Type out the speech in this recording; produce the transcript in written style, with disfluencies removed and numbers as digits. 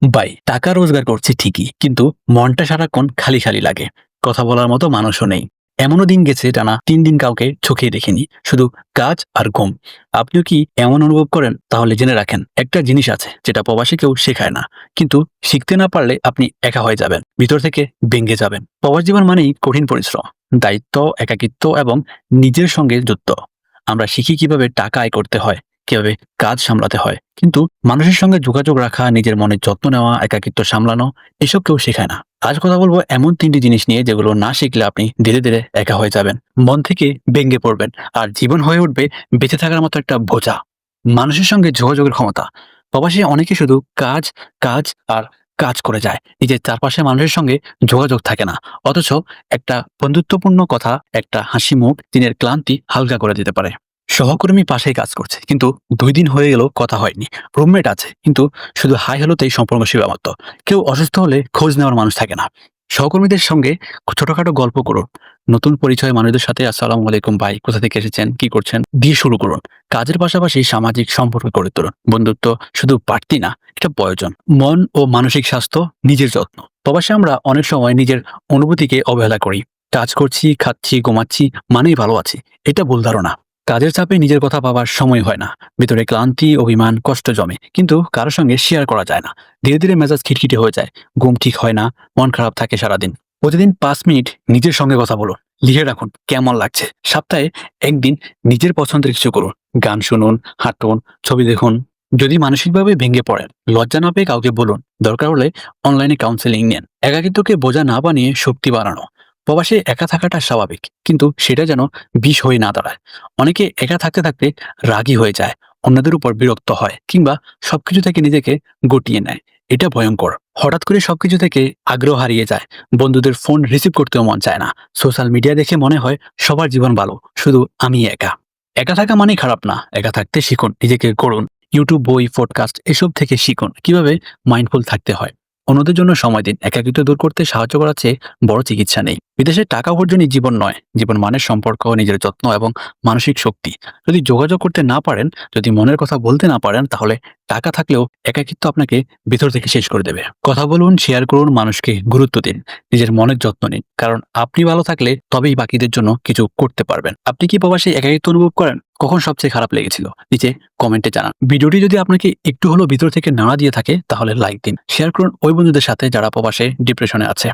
ভাই টাকা রোজগার করছি ঠিকই, কিন্তু মনটা সারাক্ষণ খালি খালি লাগে। কথা বলার মতো মানুষও নেই। এমনও দিন গেছে টানা ৩ দিন কাউকে চোখেই দেখিনি, শুধু কাজ আর ঘুম। আপনিও কি এমন অনুভব করেন? তাহলে জেনে রাখেন, একটা জিনিস আছে যেটা প্রবাসী কেউ শেখায় না, কিন্তু শিখতে না পারলে আপনি একা হয়ে যাবেন, ভিতর থেকে ভেঙে যাবেন। প্রবাস জীবন মানেই কঠিন পরিশ্রম, দায়িত্ব, একাকিত্ব এবং নিজের সঙ্গে যুদ্ধ। আমরা শিখি কিভাবে টাকা আয় করতে হয়, কিভাবে কাজ সামলাতে হয়, কিন্তু মানুষের সঙ্গে যোগাযোগ রাখা, নিজের মনের যত্ন নেওয়া, একাকিত্ব সামলানো, এসব কেউ শেখায় না। আজ কথা বলবো এমন ৩টি জিনিস নিয়ে যেগুলো না শিখলে আপনি ধীরে ধীরে একা হয়ে যাবেন, মন থেকে ভেঙে পড়বেন, আর জীবন হয়ে উঠবে বেঁচে থাকার মতো একটা বোঝা। মানুষের সঙ্গে যোগাযোগের ক্ষমতা। প্রবাসী অনেকে শুধু কাজ, কাজ আর কাজ করে যায়। নিজের চারপাশে মানুষের সঙ্গে যোগাযোগ থাকে না। অথচ একটা বন্ধুত্বপূর্ণ কথা, একটা হাসি মুখ দিনের ক্লান্তি হালকা করে দিতে পারে। সহকর্মী পাশেই কাজ করছে, কিন্তু ২ দিন হয়ে গেল কথা হয়নি। রুমমেট আছে, কিন্তু শুধু হাই হ্যালোতেই সম্পর্ক সীমাবদ্ধ। কেউ অসুস্থ হলে খোঁজ নেওয়ার মানুষ থাকে না। সহকর্মীদের সঙ্গে ছোটখাটো গল্প করুন। নতুন পরিচয় মানুষদের সাথে আসসালামু আলাইকুম ভাই, কোথা থেকে এসেছেন, কি করছেন দিয়ে শুরু করুন। কাজের পাশাপাশি সামাজিক সম্পর্ক গড়ে তুলুন। বন্ধুত্ব শুধু বাড়তি না, এটা প্রয়োজন। মন ও মানসিক স্বাস্থ্য, নিজের যত্ন। প্রবাসে আমরা অনেক সময় নিজের অনুভূতিকে অবহেলা করি। কাজ করছি, খাচ্ছি, ঘুমাচ্ছি মানেই ভালো আছি। এটা ভুল ধারণা। কাজের চাপে নিজের কথা ভাবার সময় হয় না। ভিতরে ক্লান্তি, অভিমান, কষ্ট জমে, কিন্তু কারো সঙ্গে শেয়ার করা যায় না। ধীরে ধীরে মেজাজ খিটখিটে হয়ে যায়, ঘুম ঠিক হয় না, মন খারাপ থাকে সারাদিন। প্রতিদিন ৫ মিনিট নিজের সঙ্গে কথা বলুন। লিখে রাখুন কেমন লাগছে। সপ্তাহে ১ দিন নিজের পছন্দের কিছু করুন। গান শুনুন, হাঁটুন, ছবি দেখুন। যদি মানসিকভাবে ভেঙে পড়েন, লজ্জা না পেয়ে কাউকে বলুন। দরকার হলে অনলাইনে কাউন্সেলিং নেন। একাকিত্বকে বোঝা না বানিয়ে শক্তি বাড়ানো। প্রবাসে একা থাকাটা স্বাভাবিক, কিন্তু সেটা যেন বিষ হয়ে না দাঁড়ায়। অনেকে একা থাকতে থাকতে রাগী হয়ে যায়, অন্যদের উপর বিরক্ত হয়, কিংবা সবকিছু থেকে নিজেকে গুটিয়ে নেয়। এটা ভয়ঙ্কর। হঠাৎ করে সবকিছু থেকে আগ্রহ হারিয়ে যায়। বন্ধুদের ফোন রিসিভ করতেও মন চায় না। সোশ্যাল মিডিয়া দেখে মনে হয় সবার জীবন ভালো, শুধু আমি একা। একা থাকা মানেই খারাপ না, একা থাকতে শিখুন, নিজেকে গড়ুন। ইউটিউব, বই, পডকাস্ট এসব থেকে শিখুন কিভাবে মাইন্ডফুল থাকতে হয়। অন্যদের জন্য সময় দিন। একাকিত্ব দূর করতে সাহায্য করার চেয়ে বড় চিকিৎসা নেই। বিদেশে টাকা উপার্জনই জীবন নয়, জীবন মানের সম্পর্ক, নিজের যত্ন এবং মানসিক শক্তি। যদি যোগাযোগ করতে না পারেন, যদি মনের কথা বলতে না পারেন, তাহলে টাকা থাকলেও একাকিত্ব আপনাকে ভিতর থেকে শেষ করে দেবে। কথা বলুন, শেয়ার করুন, মানুষকে গুরুত্ব দিন, নিজের মনের যত্ন নিন। কারণ আপনি ভালো থাকলে তবেই বাকিদের জন্য কিছু করতে পারবেন। আপনি কি প্রবাসে একাকিত্ব অনুভব করেন? কখন সবচেয়ে খারাপ লেগেছিল? নিচে কমেন্টে জানান। ভিডিওটি যদি আপনাকে একটু হলেও ভিতর থেকে নাড়া দিয়ে থাকে, তাহলে লাইক দিন, শেয়ার করুন ওই বন্ধুদের সাথে যারা প্রবাসে ডিপ্রেশনে আছে।